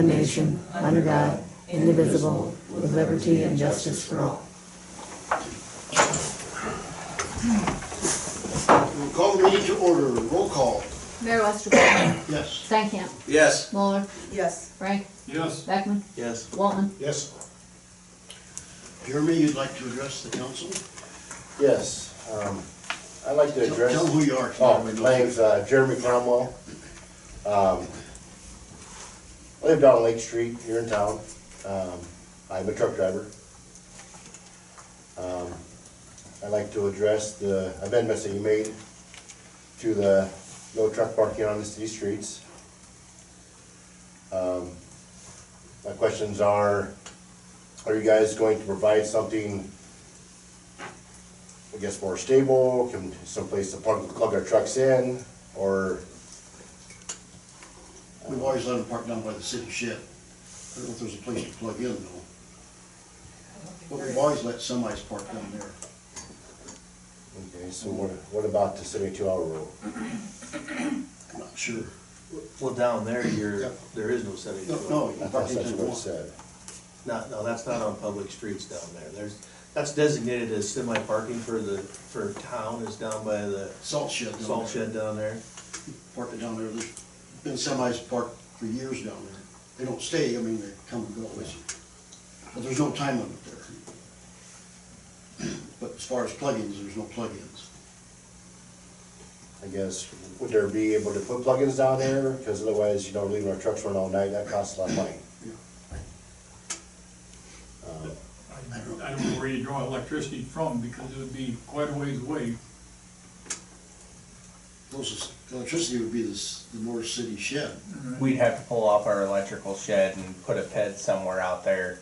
one nation, under God, indivisible, with liberty and justice for all. We'll call the meeting to order. Roll call. Mayor Westerberg. Yes. Steinkamp. Yes. Mueller. Yes. Frank. Yes. Beckman. Yes. Walton. Yes. Jeremy, you'd like to address the council? Yes, I'd like to address. Tell them who you are. Oh, my name's Jeremy Cromwell. I live down on Lake Street here in town. I'm a truck driver. I'd like to address the amendments that you made to the no truck parking on the city streets. My questions are you guys going to provide something, I guess, more stable, someplace to plug our trucks in, or? We've always let them park down by the city shed. I don't know if there's a place to plug in though. But we've always let semis park down there. Okay, so what about the 72-hour rule? I'm not sure. Well, down there, Yep. there is no setting. No, you I can thought park that's anytime you what it want. said. No, that's not on public streets down there. That's designated as semi-parking for town, is down by the Salt shed down there. salt shed down there. Park it down there. There's been semis parked for years down there. They don't stay, I mean, they come and go. But there's no time limit there. But as far as plugins, there's no plugins. I guess, would there be able to put plugins down there? Because otherwise, leaving our trucks run all night, that costs a lot of money. I don't know where you draw electricity from, because it would be quite a ways away. Closest electricity would be the Moore City shed. We'd have to pull off our electrical shed and put a PED somewhere out there.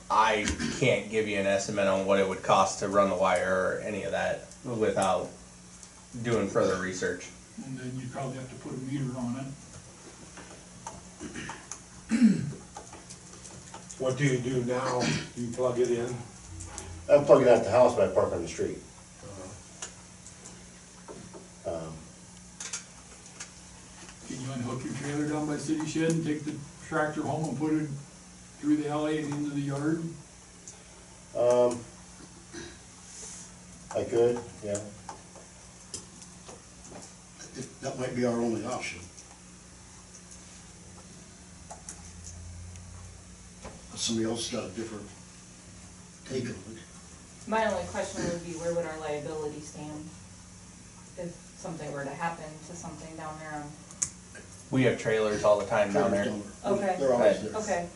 I can't give you an estimate on what it would cost to run the wire or any of that without doing further research. And then you'd probably have to put a meter on it. What do you do now? You plug it in? I'm plugging at the house, but I park on the street. Can you unhook your trailer down by city shed and take the tractor home and put it through the alley and into the yard? I could, yeah. That might be our only option. But somebody else got a different take on it. My only question would be, where would our liability stand if something were to happen to something down there on? We have trailers all the time down there. Okay. They're always there. Okay,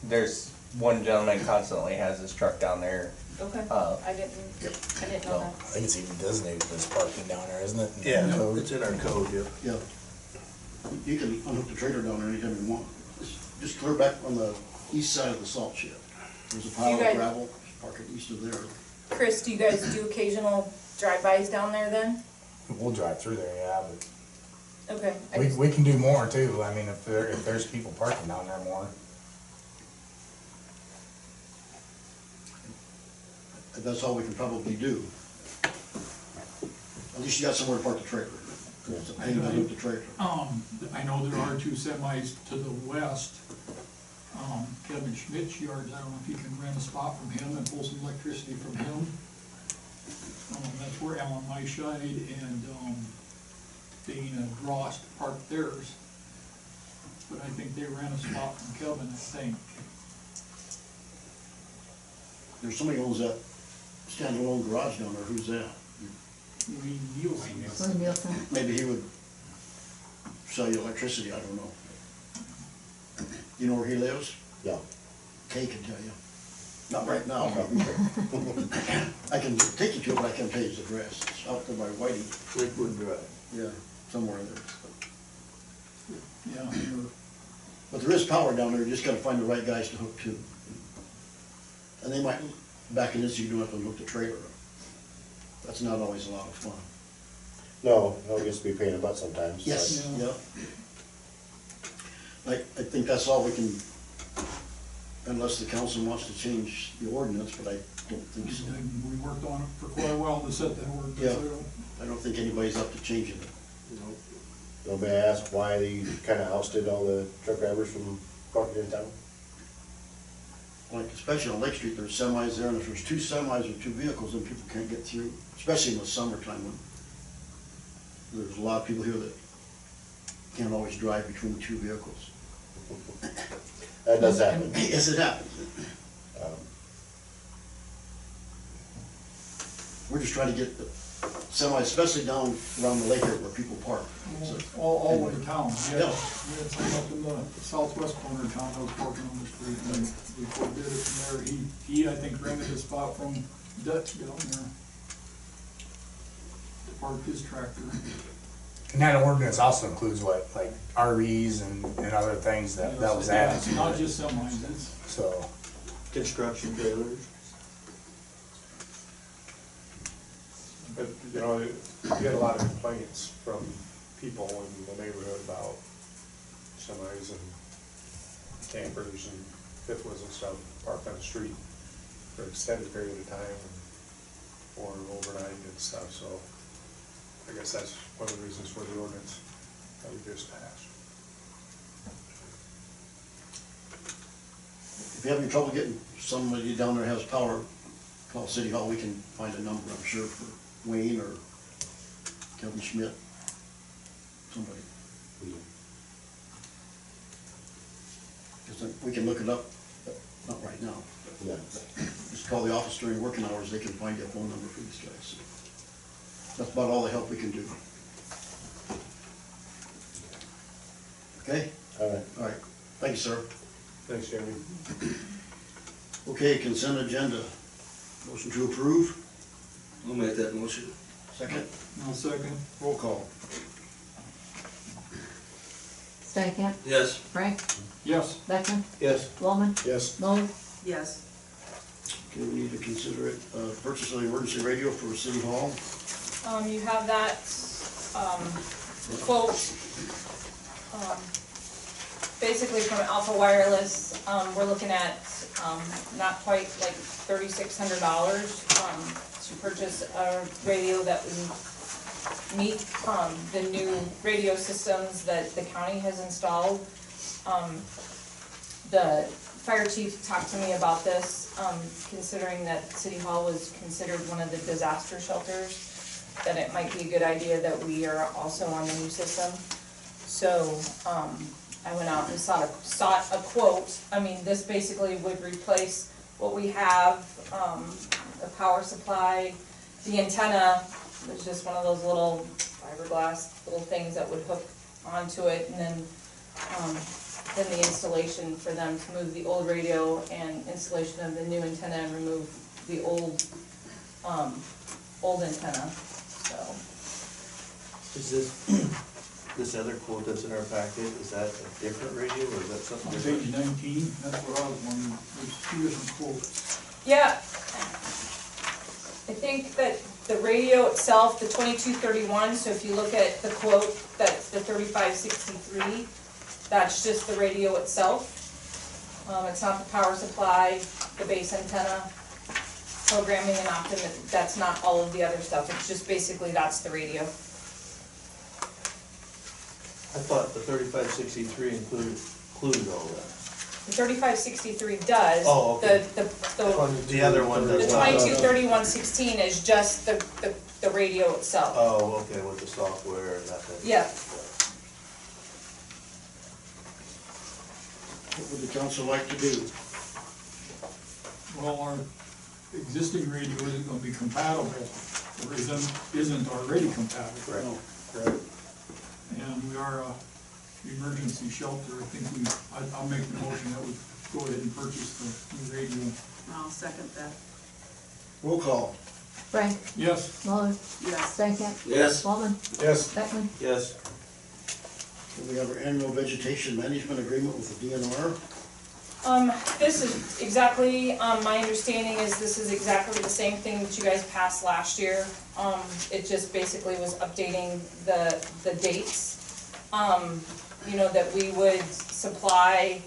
There's one gentleman constantly has his truck down there. okay, I didn't know Well, that. I think it's even designated as parking down there, isn't it? Yeah, Code. it's in our code, yeah. Yeah. You can unhook the trailer down there anytime you want. Just clear back on the east side of the salt shed. There's a pile You of guys- gravel, park it east of there. Chris, do you guys do occasional drive-bys down there then? We'll drive through there, yeah, Okay. but we can do more too. I mean, if there's people parking down there more. That's all we can probably do. At least you got somewhere to park the trailer. It's a pain to unhook the trailer. I know there are two semis to the west. Kevin Schmidt's yards, I don't know if you can rent a spot from him and pull some electricity from him. That's where Alan Myscheid and, Dana Drost parked theirs. But I think they rent a spot from Kevin, I think. There's somebody who owns that standalone garage down there. Who's that? We Nielsen. Lynn Nielsen. Maybe he would sell you electricity, I don't know. You know where he lives? Yeah. Kay can tell you. Not right now, probably. I can take you to it, but I can't tell you his address. It's out there by Whitey. Lakewood Drive. Yeah, somewhere there. Yeah, sure. But there is power down there, you just gotta find the right guys to hook to. And they might, back in this, you don't have to hook the trailer up. That's not always a lot of fun. No, it gets to be a pain in the butt sometimes. Yes, Yeah. yeah. I think that's all we can, unless the council wants to change the ordinance, but I don't think so. And we worked on it for quite a while to set that ordinance. Yeah. I don't think anybody's up to changing it. Nobody asked why they kinda ousted all the truck drivers from parking in town? Like, especially on Lake Street, there's semis there, and if there's two semis or two vehicles, then people can't get through, especially in the summertime when there's a lot of people here that can't always drive between two vehicles. That does happen. Yes, it happens. We're just trying to get the semis, especially down around the lake area where people park. So, All over town, yeah. Yeah. We had some up in the southwest corner of town that was parking on the street, and we forbid it from there. He, I think, rented a spot from Dutch down there to park his tractor. And that ordinance also includes what, like RVs and other things that was Yeah, added it's to not it, just semis, it's, so. Construction trailers. But, you know, you get a lot of complaints from people in the neighborhood about semis and campers and fifth wheels and stuff parked on the street for an extended period of time or overnight and stuff, so I guess that's one of the reasons for the ordinance that we just passed. if you have any trouble getting somebody down there has power, call City Hall, we can find a number, I'm sure, for Wayne or Kevin Schmidt, somebody. Because then we can look it up, but not right now. Yeah. Just call the office during working hours, they can find you a phone number for these guys. That's about all the help we can do. Okay? All right. All right, thank you, sir. Thanks, Jeremy. Okay, consent agenda. Motion to approve, I'll make that motion. second, no second. roll call. Stankham, Yes. Frank, Yes, Beckman, Yes. Walman, Yes. Muller, Yes. Okay, we need to consider it, purchase of the emergency radio for City Hall. You have that, quote, basically from Alpha Wireless. We're looking at, not quite like $3,600, to purchase a radio that would meet, the new radio systems that the county has installed. The fire chief talked to me about this, considering that City Hall was considered one of the disaster shelters, that it might be a good idea that we are also on the new system. So, I went out and sought a quote. I mean, this basically would replace what we have, the power supply. The antenna was just one of those little fiberglass little things that would hook onto it, and then the installation for them to move the old radio and installation of the new antenna and remove the old antenna, so. Is this other quote that's in our packet, is that a different radio or is that something on different? page 19, that's what I was wondering, there's two different quotes. Yeah, I think that the radio itself, the 2231, so if you look at the quote, that's the 3563, that's just the radio itself. It's not the power supply, the base antenna, programming and Optim, that's not all of the other stuff, it's just basically that's the radio. I thought the 3563 included all that. The 3563 does. Oh, okay. The other one The does not. 223116 is just the radio itself. Oh, okay, with the software and that thing. Yeah. What would the council like to do? Well, our existing radio isn't gonna be compatible, or isn't already compatible. No. Right. And we are a emergency shelter. I think I'll make the motion that we go ahead and purchase the new radio. I'll second that. Roll call. Frank, Yes, Muller, Yes. Stankham, Yes. Walman, Yes. Beckman, Yes. We have our annual vegetation management agreement with the DNR. This is exactly, my understanding is this is exactly the same thing that you guys passed last year. It just basically was updating the dates. You know, that we would supply,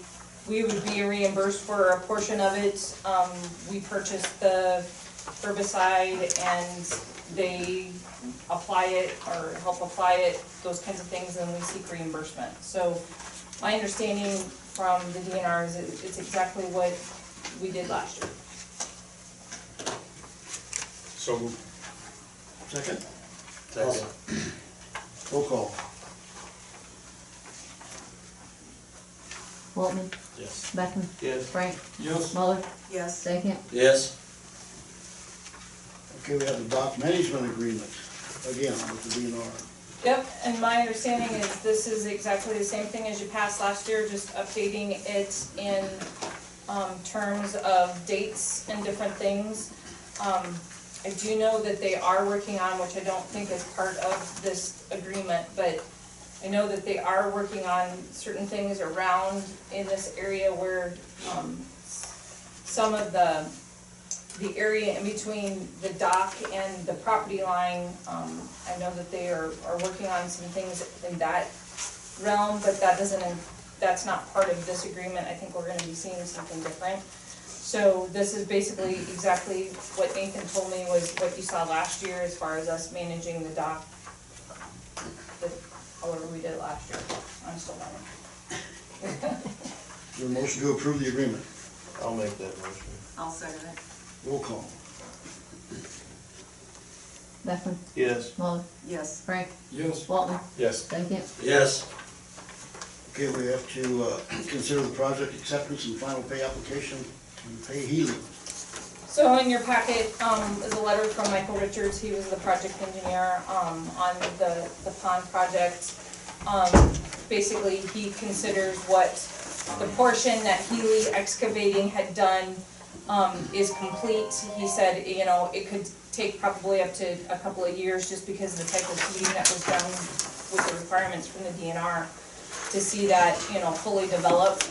we would be reimbursed for a portion of it. We purchased the herbicide and they apply it or help apply it, those kinds of things, and we seek reimbursement. So my understanding from the DNR is it's exactly what we did last year. So moved. Second? Second. Roll call. Waltman, Yes. Beckman, Yes. Frank, Yes, Muller, Yes. Stankham. Yes. Okay, we have the dock management agreement, again, with the DNR. Yep, and my understanding is this is exactly the same thing as you passed last year, just updating it in, terms of dates and different things. I do know that they are working on, which I don't think is part of this agreement, but I know that they are working on certain things around in this area where, some of the area in between the dock and the property line, I know that they are working on some things in that realm, but that's not part of this agreement. I think we're gonna be seeing something different. So this is basically exactly what Nathan told me was what you saw last year as far as us managing the dock, however we did it last year. I'm still learning. Is there a motion to approve the agreement? I'll make that motion. I'll second it. Roll call. Beckman, Yes. Muller, Yes. Frank, yes, Waltman, Yes. Stankham. Yes. Okay, we have to consider the project acceptance and final pay application to Pay Healy. So in your packet, is a letter from Michael Richards, he was the project engineer, on the pond project. Basically, he considers what the portion that Healy Excavating had done, is complete. He said, you know, it could take probably up to a couple of years just because of the type of seeding that was done with the requirements from the DNR to see that, you know, fully developed.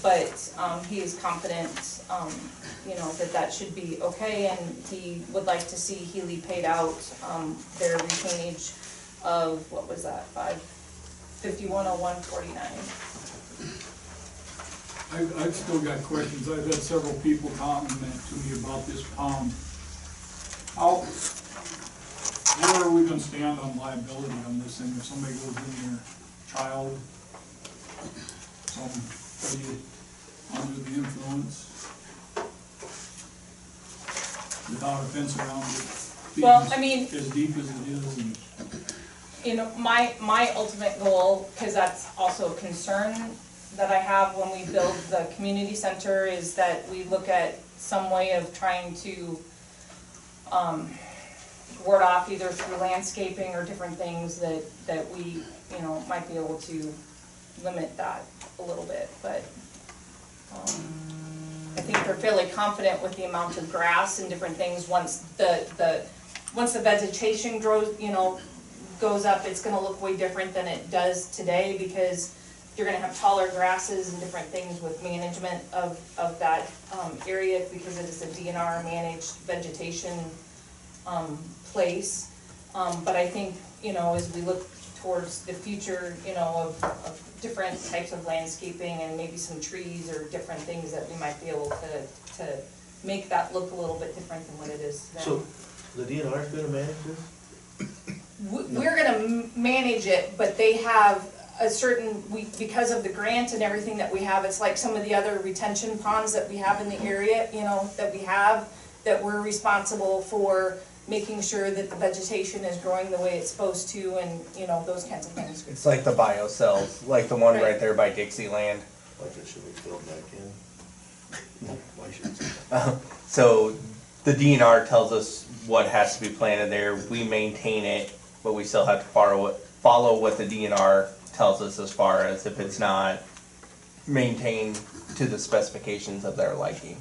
But, he is confident, you know, that should be okay, and he would like to see Healy paid out, their retainage of, what was that, 5101.49. I've still got questions. I've had several people comment to me about this pond. Where are we gonna stand on liability on this thing if somebody goes in there, child, somebody under the influence, without a fence around it? Well, I mean- As deep as it is, and You know, my ultimate goal, because that's also a concern that I have when we build the community center, is that we look at some way of trying to, ward off either through landscaping or different things that we, you know, might be able to limit that a little bit, but, I think they're fairly confident with the amount of grass and different things, once the vegetation grows, you know, goes up, it's gonna look way different than it does today, because you're gonna have taller grasses and different things with management of that, area, because it is a DNR managed vegetation, place. But I think, you know, as we look towards the future, you know, of different types of landscaping and maybe some trees or different things that we might be able to make that look a little bit different than what it is today. So, the DNR's gonna manage this? We're gonna manage it, but they have a certain, because of the grant and everything that we have, it's like some of the other retention ponds that we have in the area, you know, that we're responsible for making sure that the vegetation is growing the way it's supposed to, and, you know, those kinds of things. It's like the biocells, like the one Right. right there by Dixieland. Like it should be filled back in? Why should it? So the DNR tells us what has to be planted there. We maintain it, but we still have to follow what the DNR tells us as far as if it's not maintained to the specifications of their liking.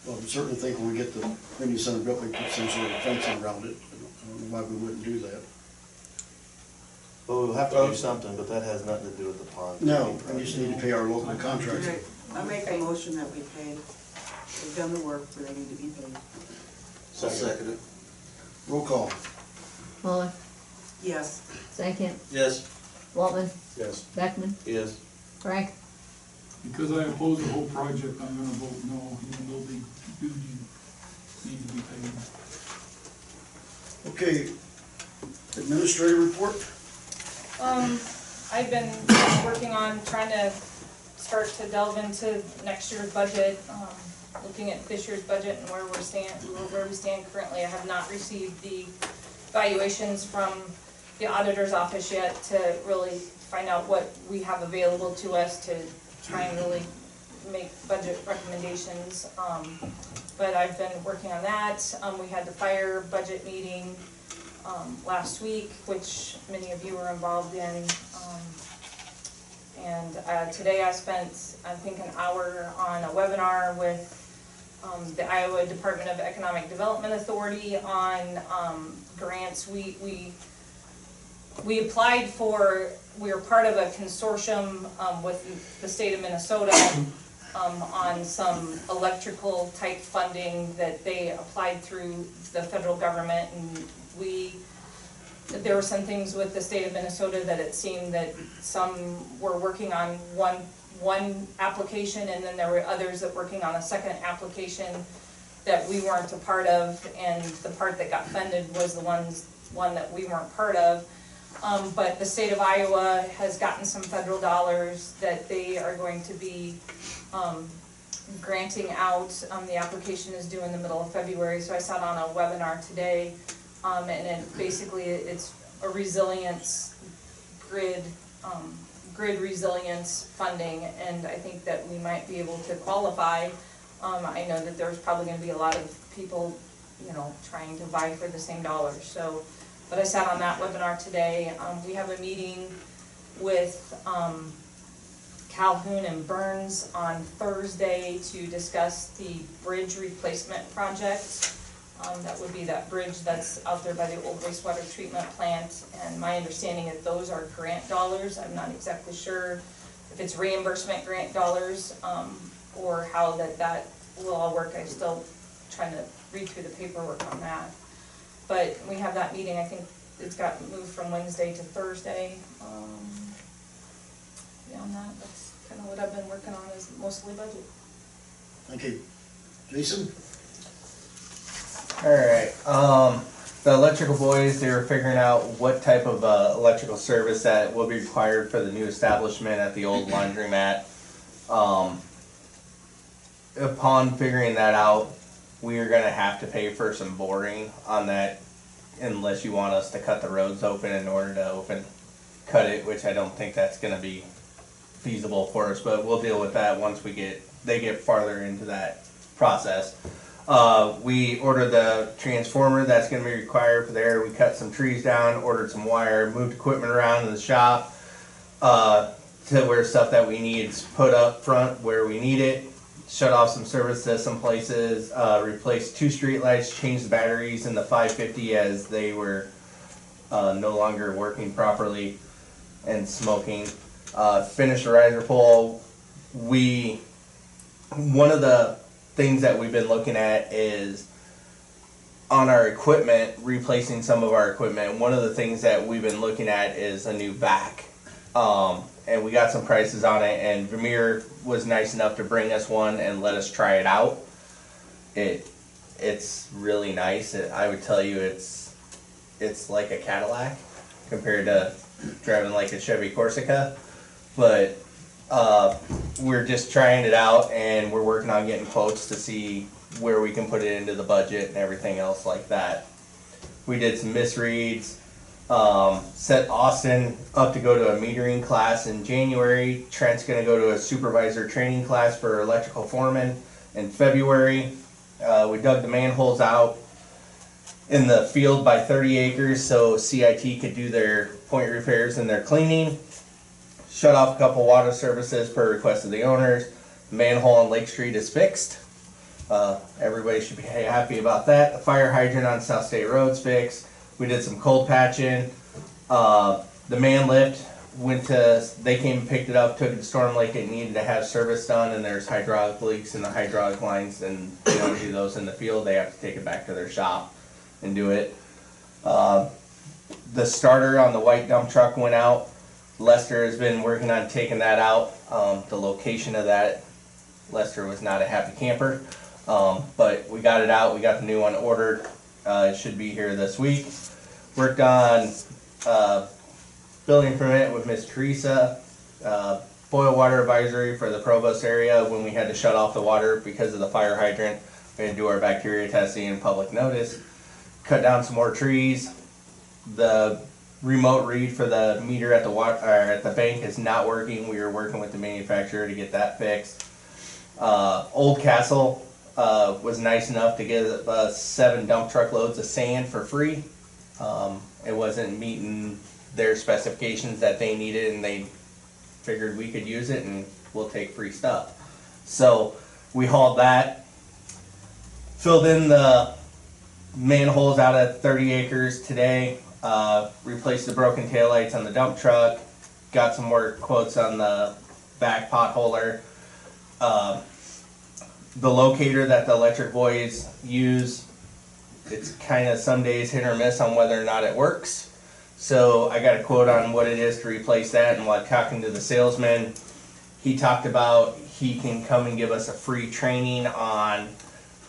Well, I certainly think when we get the community center built, we put some sort of fencing around it. I don't know why we wouldn't do that. Well, we'll have to do something, but that has nothing to do with the pond. No, we just need to pay our local contractor. I make a motion that we pay. They've done the work, but they need to be paid. I'll second it. Roll call. Muller, Yes. Stankham, Yes. Waltman, Yes. Beckman, Yes. Frank. because I oppose the whole project, I'm gonna vote no, even though they do need to be paid. Okay, administrative report? I've been working on trying to start to delve into next year's budget, looking at this year's budget and where we stand currently. I have not received the valuations from the auditor's office yet to really find out what we have available to us to try and really make budget recommendations. But I've been working on that. We had the fire budget meeting last week, which many of you were involved in. And today I spent, I think, an hour on a webinar with the Iowa Department of Economic Development Authority on grants. We applied for, we were part of a consortium with the state of Minnesota on some electrical type funding that they applied through the federal government, and there were some things with the state of Minnesota that it seemed that some were working on one application, and then there were others that were working on a second application that we weren't a part of, and the part that got funded was the one that we weren't part of. But the state of Iowa has gotten some federal dollars that they are going to be granting out. The application is due in the middle of February, so I sat on a webinar today, and it's a resilience grid resilience funding, and I think that we might be able to qualify. I know that there's probably going to be a lot of people, trying to vie for the same dollars. So, but I sat on that webinar today. We have a meeting with Calhoun and Burns on Thursday to discuss the bridge replacement project. That would be that bridge that's out there by the old wastewater treatment plant, and my understanding is those are grant dollars. I'm not exactly sure if it's reimbursement grant dollars or how that will all work. I'm still trying to read through the paperwork on that. But we have that meeting. I think it's got moved from Wednesday to Thursday. Beyond that, that's kind of what I've been working on, is mostly budget. Thank you. Jason? Alright, the electrical boys, they were figuring out what type of electrical service that will be required for the new establishment at the old laundromat. Upon figuring that out, we are going to have to pay for some boring on that, unless you want us to cut the roads open in order to cut it, which I don't think that's going to be feasible for us, but we'll deal with that once they get farther into that process. We ordered the transformer that's going to be required for there. We cut some trees down, ordered some wire, moved equipment around in the shop to where stuff that we need is put up front where we need it. Shut off some service to some places, replaced 2 street lights, changed the batteries in the 550 as they were no longer working properly and smoking. Finished the riser pole. One of the things that we've been looking at is on our equipment, replacing some of our equipment. One of the things that we've been looking at is a new vac. And we got some prices on it, and Vermeer was nice enough to bring us one and let us try it out. It's really nice. I would tell you it's like a Cadillac compared to driving like a Chevy Corsica, but we're just trying it out, and we're working on getting quotes to see where we can put it into the budget and everything else like that. We did some misreads. Set Austin up to go to a metering class in January. Trent's going to go to a supervisor training class for electrical foreman in February. We dug the manholes out in the field by 30 acres so CIT could do their point repairs and their cleaning. Shut off a couple water services per request of the owners. The manhole on Lake Street is fixed. Everybody should be happy about that. The fire hydrant on South State Road's fixed. We did some cold patching. The man lift they came and picked it up, took it to Storm Lake. It needed to have service done, and there's hydraulic leaks in the hydraulic lines, and they don't do those in the field. They have to take it back to their shop and do it. The starter on the white dump truck went out. Lester has been working on taking that out. The location of that, Lester was not a happy camper. But we got it out, we got the new one ordered, it should be here this week. Worked on, building permit with Miss Teresa, boil water advisory for the Provost area when we had to shut off the water because of the fire hydrant. We had to do our bacteria testing and public notice. Cut down some more trees. The remote read for the meter at the at the bank is not working. We are working with the manufacturer to get that fixed. Old Castle was nice enough to give us 7 dump truck loads of sand for free. It wasn't meeting their specifications that they needed, and they figured we could use it and we'll take free stuff. So we hauled that, filled in the manholes out at 30 acres today, replaced the broken taillights on the dump truck, got some more quotes on the back potholer. The locator that the electric boys use, it's kind of some days hit or miss on whether or not it works. So I got a quote on what it is to replace that, and while talking to the salesman, he talked about he can come and give us a free training on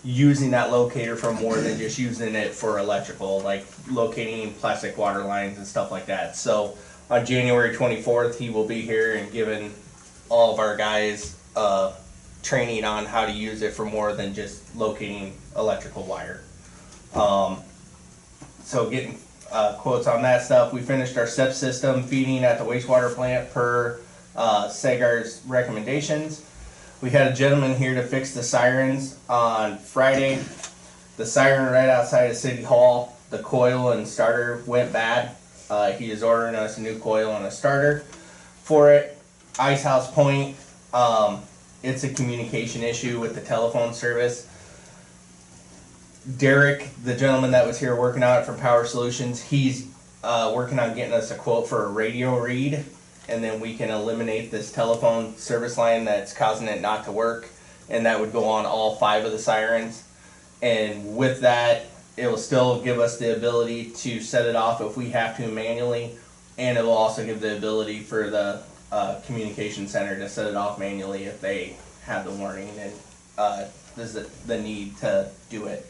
using that locator for more than just using it for electrical, like locating plastic water lines and stuff like that. So on January 24th, he will be here and giving all of our guys training on how to use it for more than just locating electrical wire. So getting quotes on that stuff. We finished our SEP system feeding at the wastewater plant per Sagar's recommendations. We had a gentleman here to fix the sirens on Friday. The siren right outside of City Hall, the coil and starter went bad. He is ordering us a new coil and a starter for it. Ice House Point, it's a communication issue with the telephone service. Derek, the gentleman that was here working on it from Power Solutions, he's working on getting us a quote for a radio read, and then we can eliminate this telephone service line that's causing it not to work, and that would go on all 5 of the sirens. And with that, it will still give us the ability to set it off if we have to manually, and it will also give the ability for the communication center to set it off manually if they have the warning and there's the need to do it.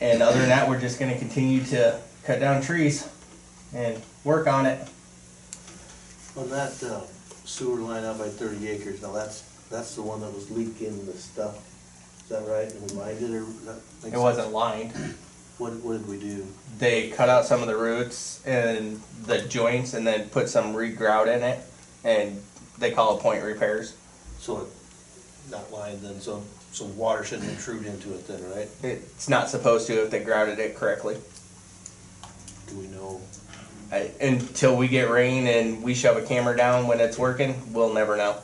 And other than that, we're just going to continue to cut down trees and work on it. On that sewer line out by 30 acres, now that's the one that was leaking the stuff, is that right? And we lined it, or It wasn't lined. What did we do? They cut out some of the roots and the joints and then put some regrout in it, and they call it point repairs. So it not lined then, so water shouldn't intrude into it then, right? It's not supposed to if they grouted it correctly. Do we know? Until we get rain and we shove a camera down when it's working, we'll never know.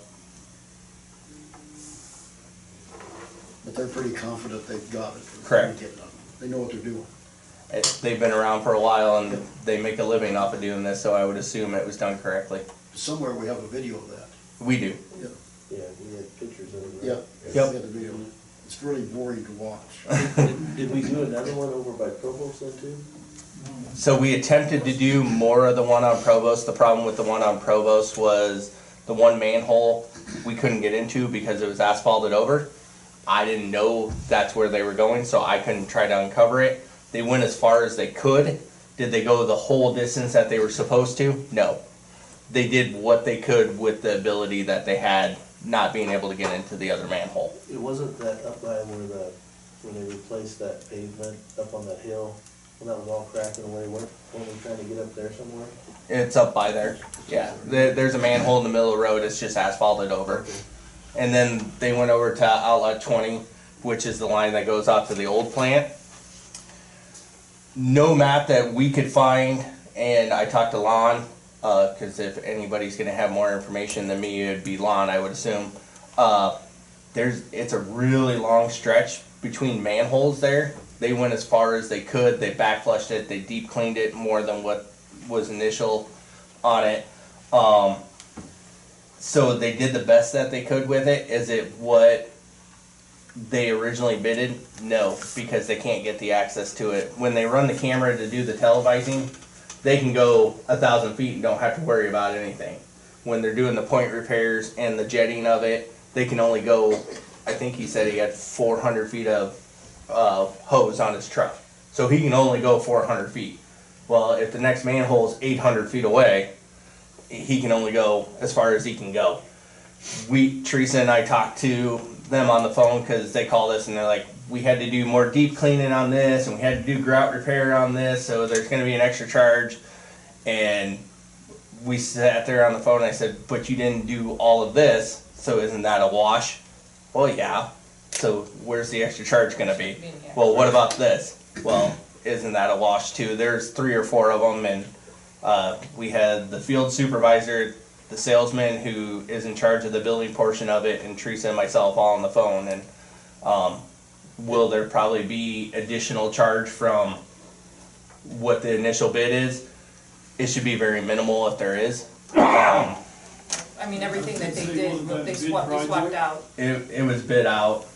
But they're pretty confident they've got it. Correct. They know what they're doing. They've been around for a while and they make a living off of doing this, so I would assume it was done correctly. Somewhere we have a video of that. We do. Yeah. Yeah, we had pictures of it. Right? Yeah. Yep. We have the video. It's really boring to watch. Did we do another one over by Provost then too? So we attempted to do more of the one on Provost. The problem with the one on Provost was the one manhole we couldn't get into because it was asphalted over. I didn't know that's where they were going, so I couldn't try to uncover it. They went as far as they could. Did they go the whole distance that they were supposed to? No. They did what they could with the ability that they had, not being able to get into the other manhole. It wasn't that up by when they replaced that pavement up on that hill, when that was all cracking away, weren't we trying to get up there somewhere? It's up by there. Yeah, there's a manhole in the middle of the road. It's just asphalted over. Okay. And then they went over to outlet 20, which is the line that goes out to the old plant. No map that we could find, and I talked to Lon, because if anybody's gonna have more information than me, it'd be Lon, I would assume. It's a really long stretch between manholes there. They went as far as they could. They back flushed it. They deep cleaned it more than what was initial on it. So they did the best that they could with it. Is it what they originally bidded? No, because they can't get the access to it. When they run the camera to do the televising, they can go 1,000 feet and don't have to worry about anything. When they're doing the point repairs and the jetting of it, they can only go I think he said he had 400 feet of hose on his truck. So he can only go 400 feet. Well, if the next manhole's 800 feet away, he can only go as far as he can go. Teresa and I talked to them on the phone because they called us and they're like, we had to do more deep cleaning on this and we had to do grout repair on this, so there's going to be an extra charge. And we sat there on the phone and I said, but you didn't do all of this, so isn't that a wash? Well, yeah. So where's the extra charge going to be? Well, what about this? Well, isn't that a wash too? There's 3 or 4 of them, and we had the field supervisor, the salesman who is in charge of the billing portion of it, and Teresa and myself all on the phone. And will there probably be additional charge from what the initial bid is? It should be very minimal if there is. I mean, everything that they did, they swapped out. It was bid out.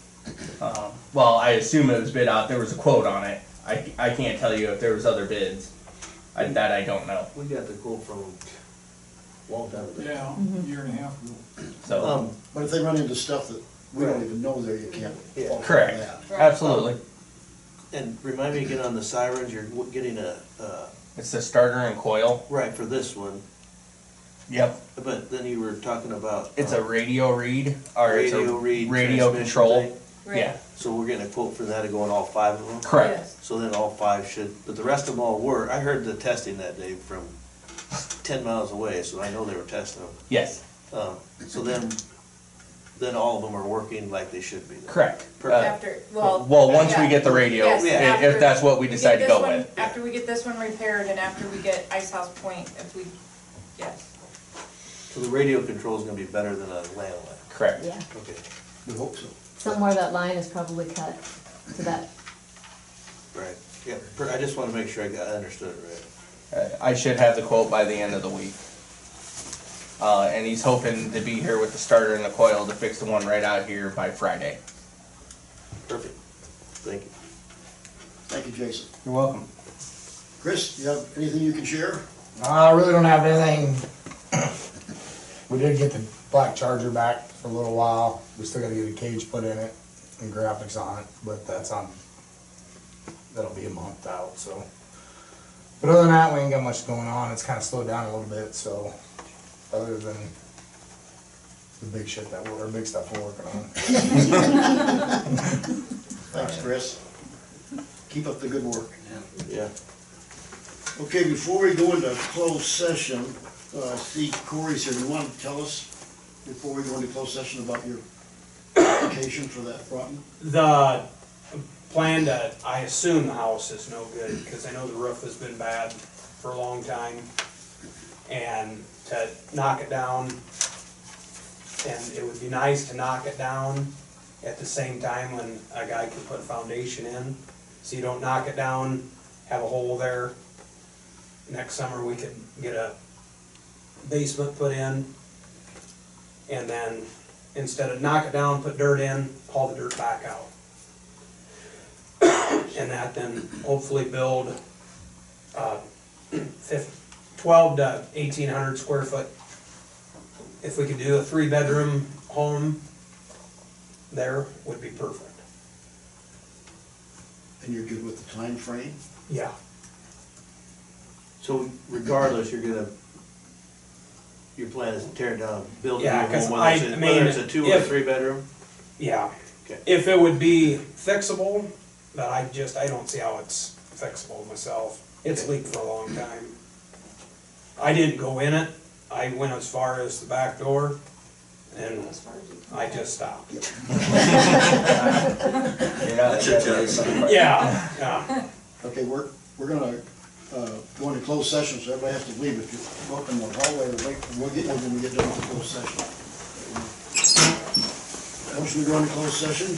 Well, I assume it was bid out. There was a quote on it. I can't tell you if there was other bids. That I don't know. We got the quote from a long time ago. Yeah, a year and a half ago. So But if they run into stuff that we don't Right. even know there, you can't Yeah. fault correct. that. Absolutely. And remind me again on the sirens, you're getting It's the starter and coil. right for this one, Yep. but then you were talking about. It's a radio read or it's a Radio read radio transmission control. thing. Right. Yeah. So we're getting a quote for that to go on all 5 of them? Correct. Yes. So then all 5 should, but the rest of them all were, I heard the testing that day from 10 miles away, so I know they were testing them. Yes. So then all of them are working like they should be then. Correct. Perfect. After, well. Well, once we yeah. get the radio, Yes, if after that's what we get decide to this go one- with. After we get this one repaired and after we get Ice House Point, if we, yes. So the radio control is gonna be better than a landline. Correct. Yeah, Okay, We hope so. somewhere that line is probably cut to that. right. Yeah, I just wanna make sure I understood it right. I should have the quote by the end of the week. And he's hoping to be here with the starter and the coil to fix the one right out here by Friday. Perfect. Thank you. Thank you, Jason. You're welcome. Chris, you have anything you can share? I really don't have anything. We did get the black Charger back for a little while. We still gotta get a cage put in it and graphics on it, but that'll be a month out, so. But other than that, we ain't got much going on. It's kinda slowed down a little bit, so, other than the big shit big stuff we're working on. Thanks, Chris. Keep up the good work. Yeah. Okay, before we go into closed session, I see Corey's here. You want to tell us, before we go into closed session, about your application for that Broughton? The plan to, I assume the house is no good, because I know the roof has been bad for a long time. And to knock it down, and it would be nice to knock it down at the same time when a guy can put a foundation in. So you don't knock it down, have a hole there. Next summer we could get a basement put in. And then instead of knock it down, put dirt in, haul the dirt back out. And that then hopefully build 12 to 1,800 square foot. If we could do a 3-bedroom home, there would be perfect. And you're good with the time frame? Yeah. So regardless, your plan is to tear it down, build a new Yeah, 'cause home, I whether mean, it's a 2 or a if- 3-bedroom? Yeah. Okay. If it would be fixable, but I don't see how it's fixable myself. It's Okay. leaked for a long time. I didn't go in it. I went as far as the back door and I just stopped. You're not Yeah, yeah. Okay, we're gonna go into closed session, so everybody has to leave. If you go up in the hallway, or wait, we'll get you when we get done with the closed session. Motion to go into closed session?